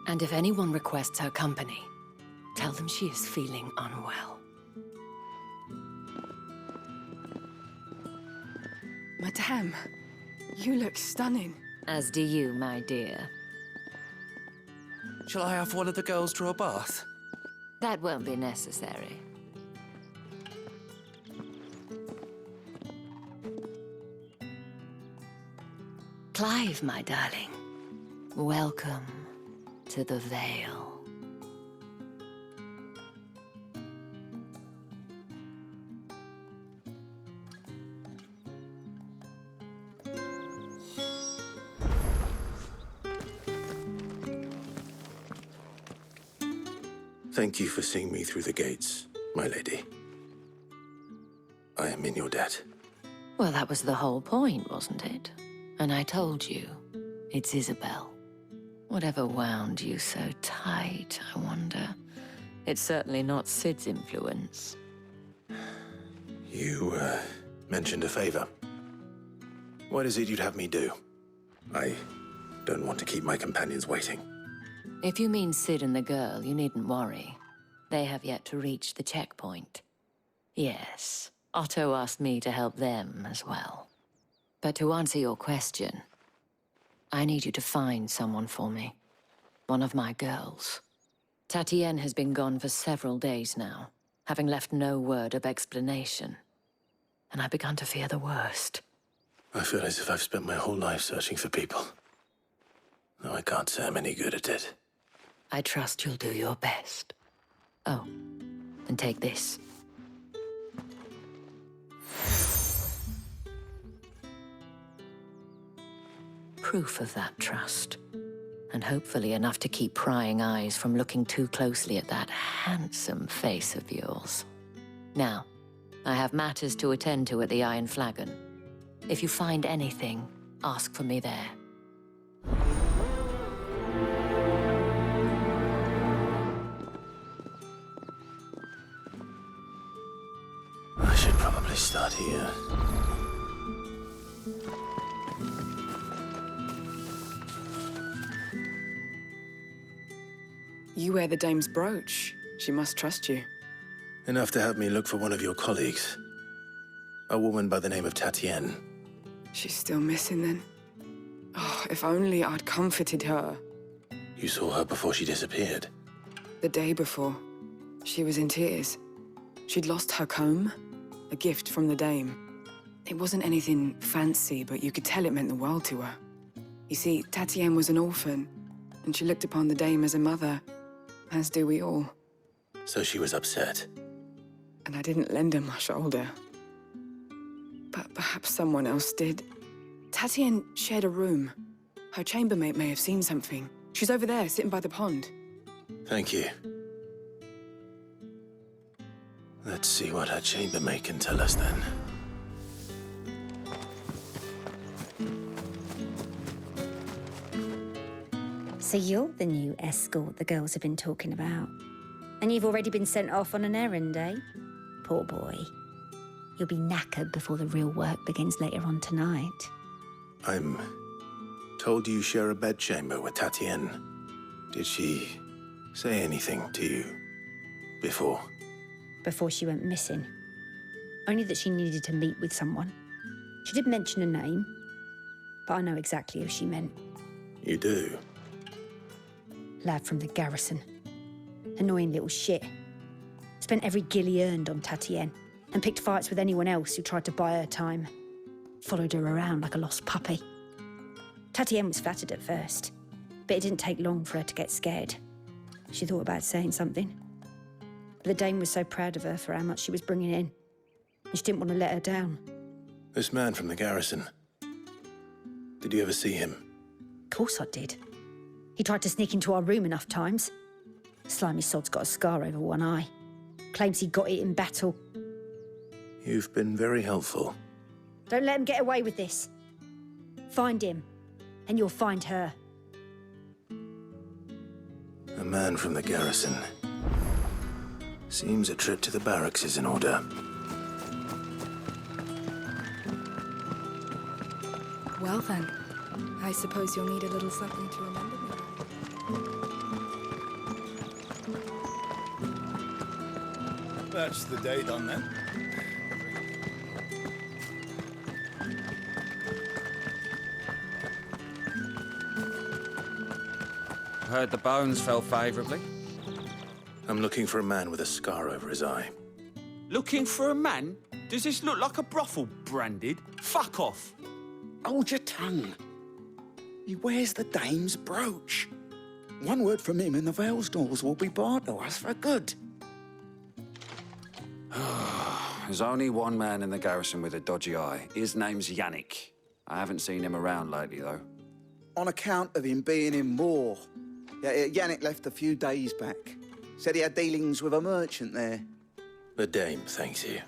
And if anyone requests her company, tell them she is feeling unwell. Madame, you look stunning. As do you, my dear. Shall I have one of the girls draw a bath? That won't be necessary. Clive, my darling. Welcome to the Vale. Thank you for seeing me through the gates, my lady. I am in your debt. Well, that was the whole point, wasn't it? And I told you, it's Isabel. Whatever wound you so tight, I wonder. It's certainly not Sid's influence. You, mentioned a favor. What is it you'd have me do? I don't want to keep my companions waiting. If you mean Sid and the girl, you needn't worry. They have yet to reach the checkpoint. Yes, Otto asked me to help them as well. But to answer your question, I need you to find someone for me. One of my girls. Tatienne has been gone for several days now, having left no word of explanation. And I've begun to fear the worst. I feel as if I've spent my whole life searching for people. Though I can't say I'm any good at it. I trust you'll do your best. Oh, and take this. Proof of that trust. And hopefully enough to keep prying eyes from looking too closely at that handsome face of yours. Now, I have matters to attend to at the Iron Flagon. If you find anything, ask for me there. I should probably start here. You wear the dame's brooch. She must trust you. Enough to have me look for one of your colleagues. A woman by the name of Tatienne. She's still missing then. Oh, if only I'd comforted her. You saw her before she disappeared. The day before, she was in tears. She'd lost her comb, a gift from the dame. It wasn't anything fancy, but you could tell it meant the world to her. You see, Tatienne was an orphan, and she looked upon the dame as a mother, as do we all. So she was upset. And I didn't lend her my shoulder. But perhaps someone else did. Tatienne shared a room. Her chambermaid may have seen something. She's over there, sitting by the pond. Thank you. Let's see what her chambermaid can tell us then. So you're the new escort the girls have been talking about. And you've already been sent off on an errand, eh? Poor boy. You'll be knackered before the real work begins later on tonight. I'm told you share a bedchamber with Tatienne. Did she say anything to you before? Before she went missing. Only that she needed to meet with someone. She did mention a name, but I know exactly who she meant. You do? Lad from the garrison. Annoying little shit. Spent every guil he earned on Tatienne and picked fights with anyone else who tried to buy her time. Followed her around like a lost puppy. Tatienne was flattered at first, but it didn't take long for her to get scared. She thought about saying something. But the dame was so proud of her for how much she was bringing in, and she didn't want to let her down. This man from the garrison. Did you ever see him? Of course I did. He tried to sneak into our room enough times. Slimy sod's got a scar over one eye. Claims he got it in battle. You've been very helpful. Don't let him get away with this. Find him, and you'll find her. A man from the garrison. Seems a trip to the barracks is in order. Well then, I suppose you'll need a little something to remember me by. That's the day done then. Heard the bones fell favourably. I'm looking for a man with a scar over his eye. Looking for a man? Does this look like a brothel, Branded? Fuck off! Hold your tongue. He wears the dame's brooch. One word from him and the Vale's doors will be barred to us for good. There's only one man in the garrison with a dodgy eye. His name's Yannick. I haven't seen him around lately, though. On account of him being in Moor. Yeah, Yannick left a few days back. Said he had dealings with a merchant there. The Dame thanks you.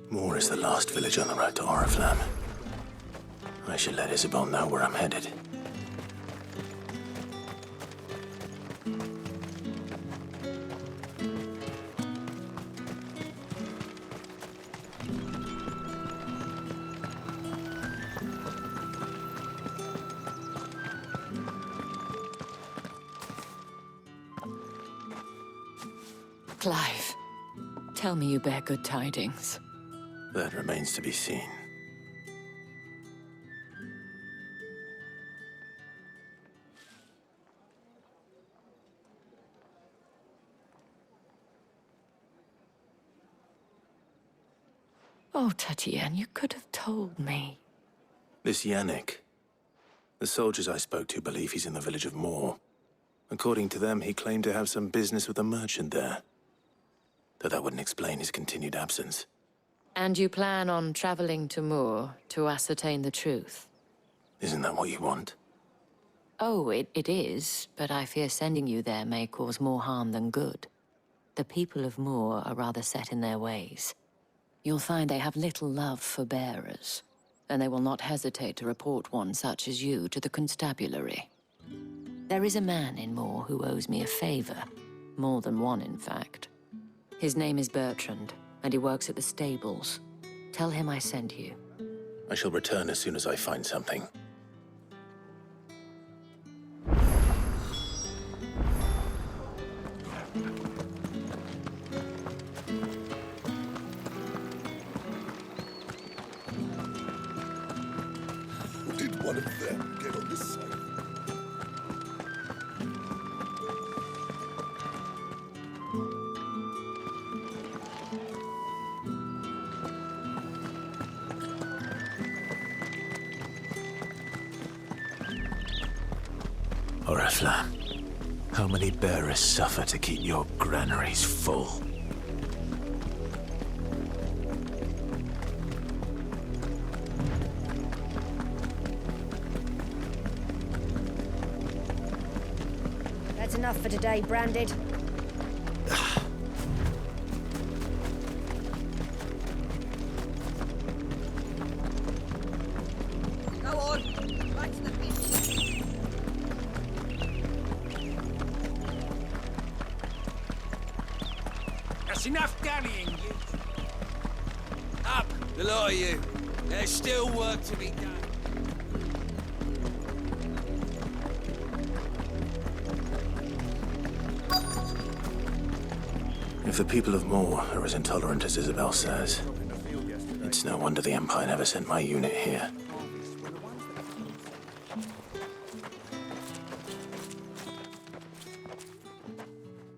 Moor is the last village on the road to Oriflamme. I should let Isabel know where I'm headed. Clive, tell me you bear good tidings. That remains to be seen. Oh, Tatienne, you could have told me. This Yannick. The soldiers I spoke to believe he's in the village of Moor. According to them, he claimed to have some business with a merchant there. Though that wouldn't explain his continued absence. And you plan on traveling to Moor to ascertain the truth? Isn't that what you want? Oh, it is, but I fear sending you there may cause more harm than good. The people of Moor are rather set in their ways. You'll find they have little love for bearers, and they will not hesitate to report one such as you to the constabulary. There is a man in Moor who owes me a favor. More than one, in fact. His name is Bertrand, and he works at the stables. Tell him I sent you. I shall return as soon as I find something. Did one of them get on this side? Oriflamme, how many bearers suffer to keep your granaries full? That's enough for today, Branded. Go on, right to the beach. That's enough dallying, you. Up, the lot of you. There's still work to be done. If the people of Moor are as intolerant as Isabel says, it's no wonder the Empire never sent my unit here.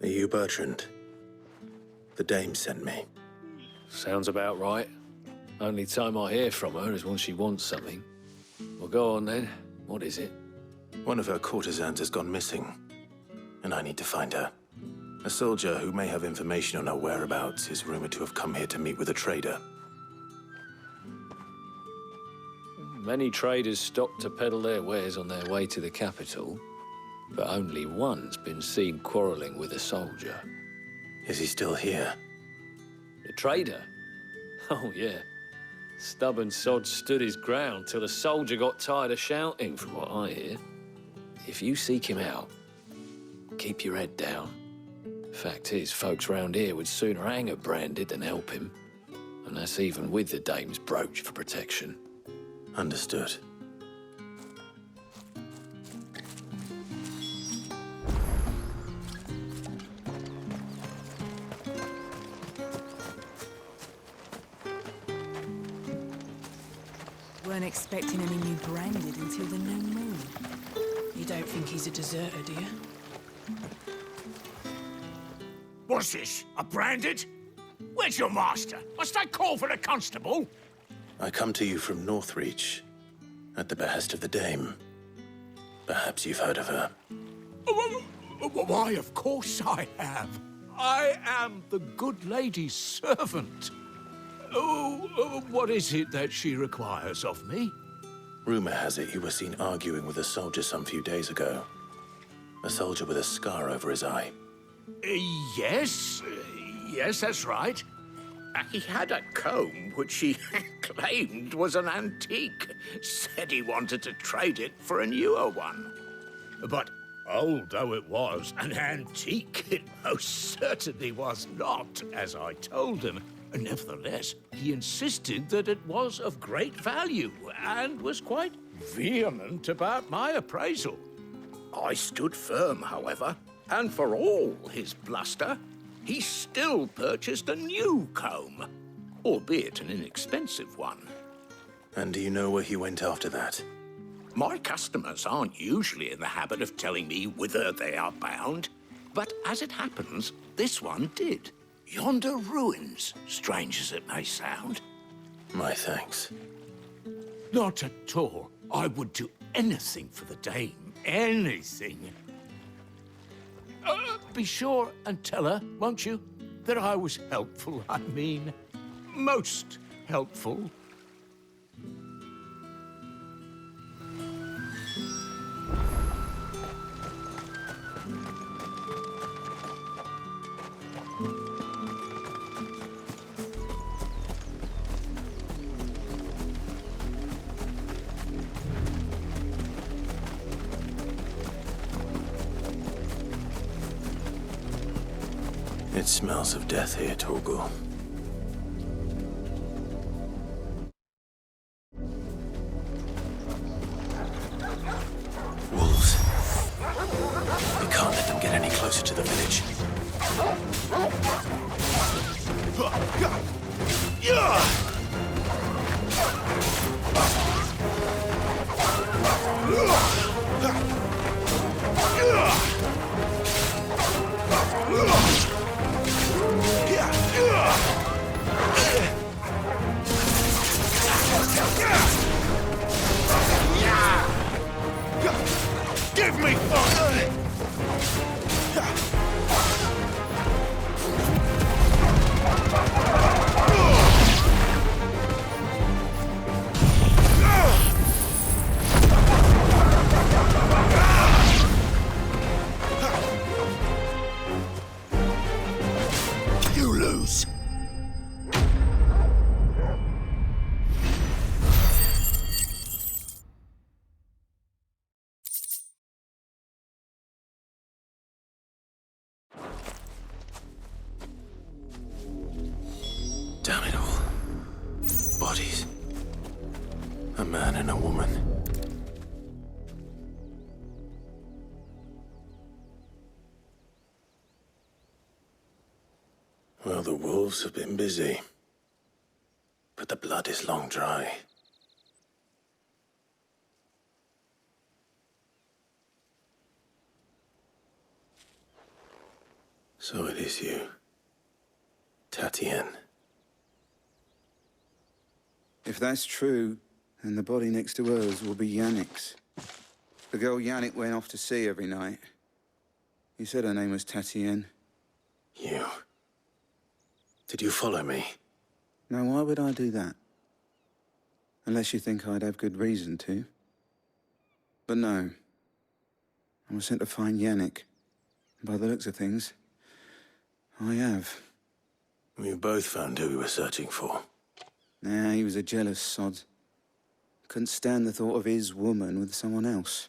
Are you Bertrand? The Dame sent me. Sounds about right. Only time I hear from her is when she wants something. Well, go on then. What is it? One of her courtesans has gone missing, and I need to find her. A soldier who may have information on her whereabouts is rumored to have come here to meet with a trader. Many traders stop to peddle their wares on their way to the capital, but only one's been seen quarreling with a soldier. Is he still here? The trader? Oh, yeah. Stubborn sod stood his ground till the soldier got tired of shouting, from what I hear. If you seek him out, keep your head down. Fact is, folks round here would sooner hang a Branded than help him. And that's even with the Dame's brooch for protection. Understood. Weren't expecting any new branded until the new moon. You don't think he's a deserter, do you? What's this? A branded? Where's your master? Must I call for the constable? I come to you from Northreach, at the behest of the Dame. Perhaps you've heard of her. Why, of course I have. I am the good lady's servant. What is it that she requires of me? Rumor has it you were seen arguing with a soldier some few days ago. A soldier with a scar over his eye. Yes, that's right. He had a comb which he claimed was an antique. Said he wanted to trade it for a newer one. But old though it was, an antique it most certainly was not, as I told him. Nevertheless, he insisted that it was of great value and was quite vehement about my appraisal. I stood firm, however, and for all his bluster, he still purchased a new comb, albeit an inexpensive one. And do you know where he went after that? My customers aren't usually in the habit of telling me whither they are bound, but as it happens, this one did. Yonder ruins, strange as it may sound. My thanks. Not at all. I would do anything for the Dame. Anything. Be sure and tell her, won't you, that I was helpful. I mean, most helpful. It smells of death here, Torgal. Wolves. We can't let them get any closer to the village. Give me fire! You lose. Damn it all. Bodies. A man and a woman. Well, the wolves have been busy. But the blood is long dry. So it is you, Tatienne. If that's true, then the body next to hers will be Yannick's. The girl Yannick went off to sea every night. He said her name was Tatienne. You. Did you follow me? Now, why would I do that? Unless you think I'd have good reason to. But no. I was sent to find Yannick. By the looks of things, I have. We both found who we were searching for. Nah, he was a jealous sod. Couldn't stand the thought of his woman with someone else.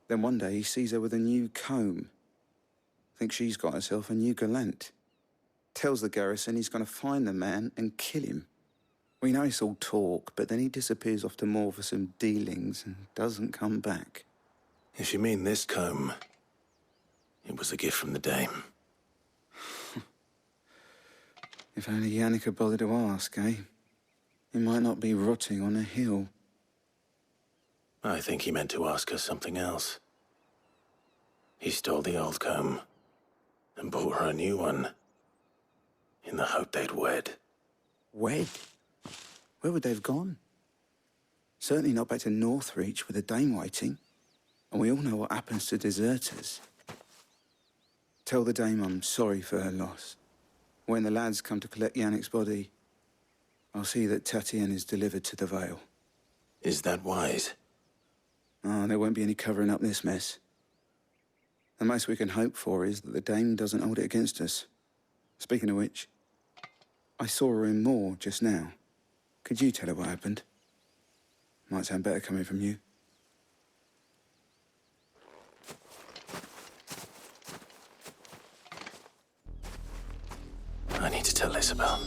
Then one day he sees her with a new comb. Thinks she's got herself a new gallant. Tells the garrison he's going to find the man and kill him. We know it's all talk, but then he disappears off to Moor for some dealings and doesn't come back. If you mean this comb, it was a gift from the Dame. If only Yannick had bothered to ask, eh? He might not be rotting on a hill. I think he meant to ask her something else. He stole the old comb and bought her a new one in the hope they'd wed. Wed? Where would they have gone? Certainly not back to Northreach with a dame waiting. And we all know what happens to deserters. Tell the dame I'm sorry for her loss. When the lads come to collect Yannick's body, I'll see that Tatienne is delivered to the Vale. Is that wise? Oh, there won't be any covering up this mess. The most we can hope for is that the dame doesn't hold it against us. Speaking of which, I saw her in Moor just now. Could you tell her what happened? Might sound better coming from you. I need to tell Isabel.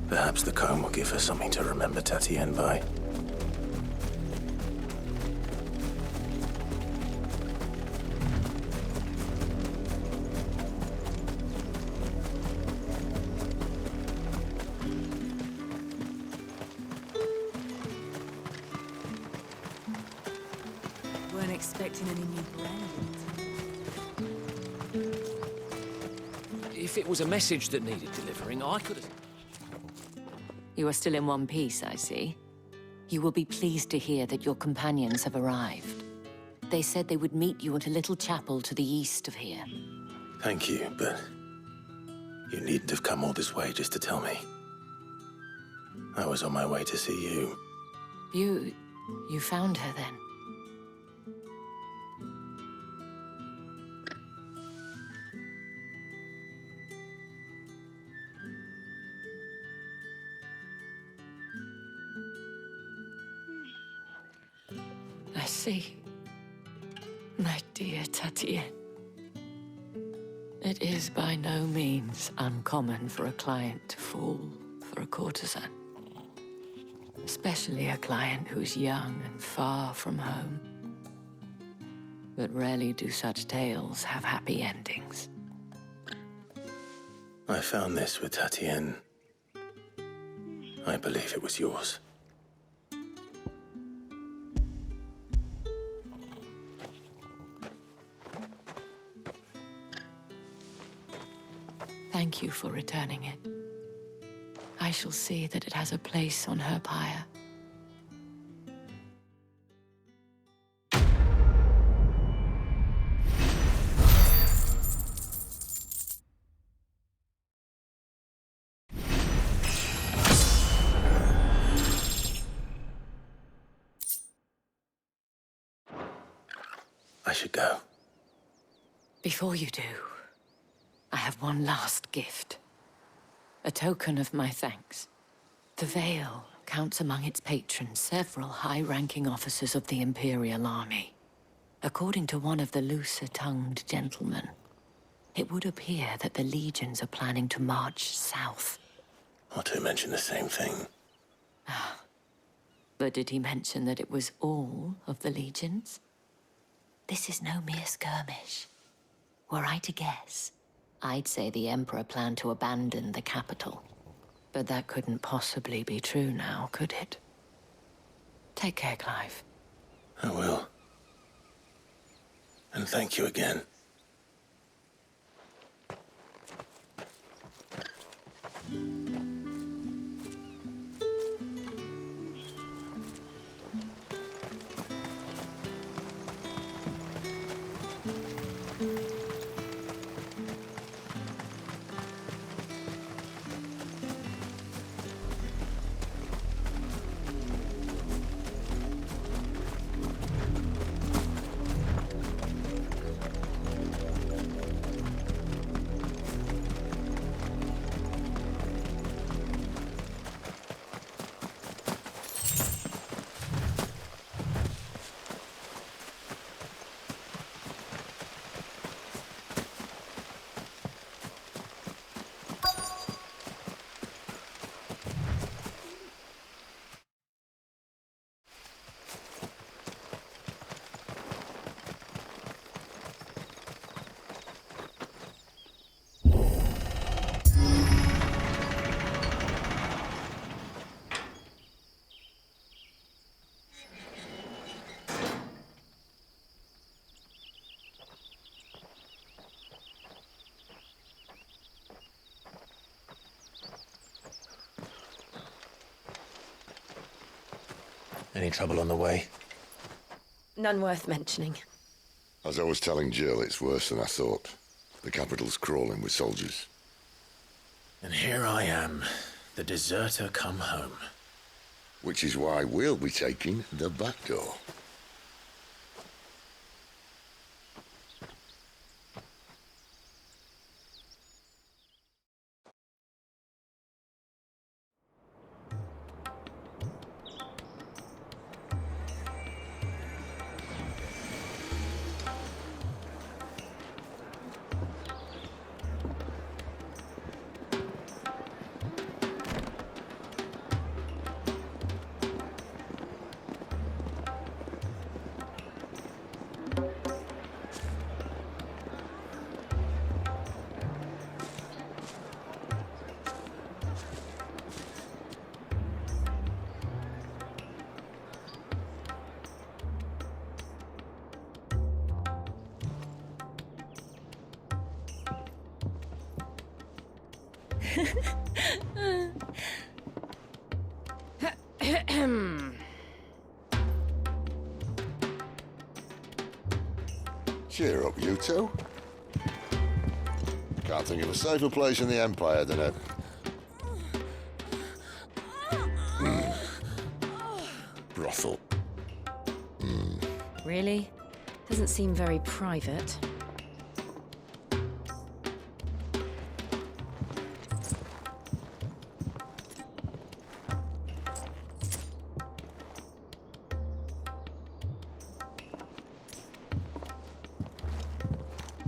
Perhaps the comb will give her something to remember Tatienne by. Weren't expecting any new brand. If it was a message that needed delivering, I could have... You are still in one piece, I see. You will be pleased to hear that your companions have arrived. They said they would meet you at a little chapel to the east of here. Thank you, but you needn't have come all this way just to tell me. I was on my way to see you. You found her then? I see. My dear Tatienne. It is by no means uncommon for a client to fall for a courtesan. Especially a client who's young and far from home. But rarely do such tales have happy endings. I found this with Tatienne. I believe it was yours. Thank you for returning it. I shall see that it has a place on her pyre. I should go. Before you do, I have one last gift. A token of my thanks. The Vale counts among its patrons several high-ranking officers of the Imperial Army. According to one of the looser-tongued gentlemen, it would appear that the legions are planning to march south. Otto mentioned the same thing. But did he mention that it was all of the legions? This is no mere skirmish. Were I to guess, I'd say the Emperor planned to abandon the capital. But that couldn't possibly be true now, could it? Take care, Clive. I will. And thank you again. Any trouble on the way? None worth mentioning. As I was telling Jill, it's worse than I thought. The capital's crawling with soldiers. And here I am, the deserter come home. Which is why we'll be taking the back door. Cheer up, you two. Can't think of a safer place in the Empire than it. Brothel. Really? Doesn't seem very private.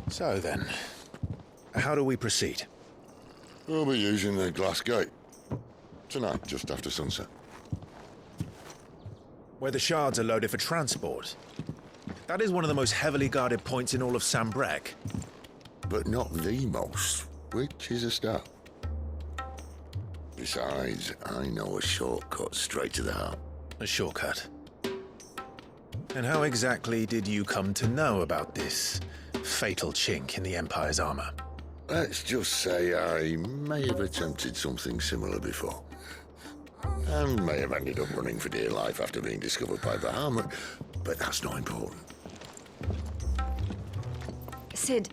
So then, how do we proceed? We'll be using the glass gate. Tonight, just after sunset. Where the shards are loaded for transport. That is one of the most heavily guarded points in all of Sambrek. But not the most, which is a start. Besides, I know a shortcut straight to the heart. A shortcut. And how exactly did you come to know about this fatal chink in the Empire's armor? Let's just say I may have attempted something similar before. And may have ended up running for dear life after being discovered by Bahamut, but that's not important. Sid,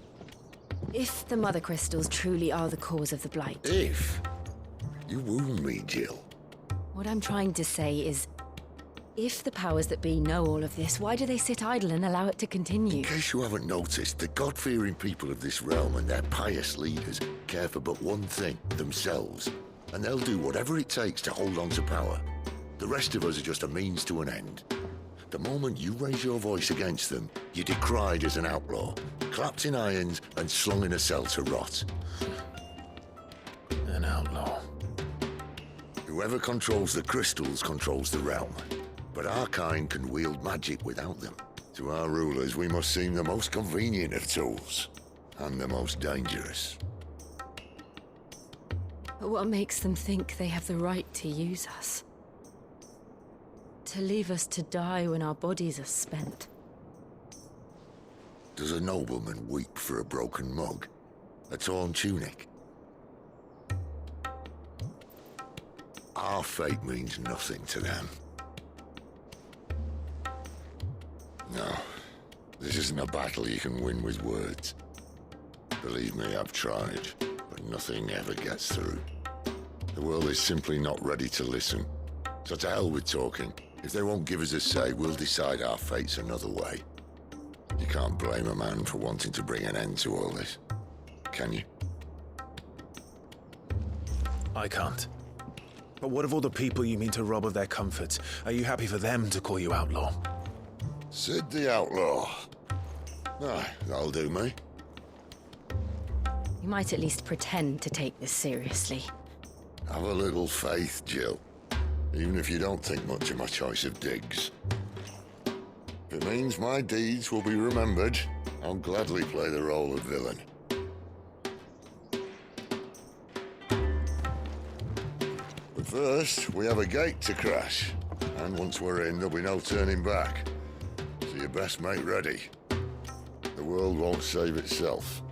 if the Mother Crystals truly are the cause of the Blight... If? You wound me, Jill. What I'm trying to say is, if the powers that be know all of this, why do they sit idle and allow it to continue? In case you haven't noticed, the God-fearing people of this realm and their pious leaders care for but one thing, themselves. And they'll do whatever it takes to hold on to power. The rest of us are just a means to an end. The moment you raise your voice against them, you're decried as an outlaw, clapped in irons and slung in a cell to rot. An outlaw. Whoever controls the crystals controls the realm. But our kind can wield magic without them. To our rulers, we must seem the most convenient of tools, and the most dangerous. But what makes them think they have the right to use us? To leave us to die when our bodies are spent? Does a nobleman weep for a broken mug? A torn tunic? Our fate means nothing to them. No, this isn't a battle you can win with words. Believe me, I've tried, but nothing ever gets through. The world is simply not ready to listen. So to hell with talking. If they won't give us a say, we'll decide our fates another way. You can't blame a man for wanting to bring an end to all this, can you? I can't. But what of all the people you mean to rob of their comforts? Are you happy for them to call you outlaw? Sid the Outlaw. Aye, that'll do me. You might at least pretend to take this seriously. Have a little faith, Jill. Even if you don't think much of my choice of digs. If it means my deeds will be remembered, I'll gladly play the role of villain. But first, we have a gate to crash. And once we're in, there'll be no turning back. So you best make ready. The world won't save itself.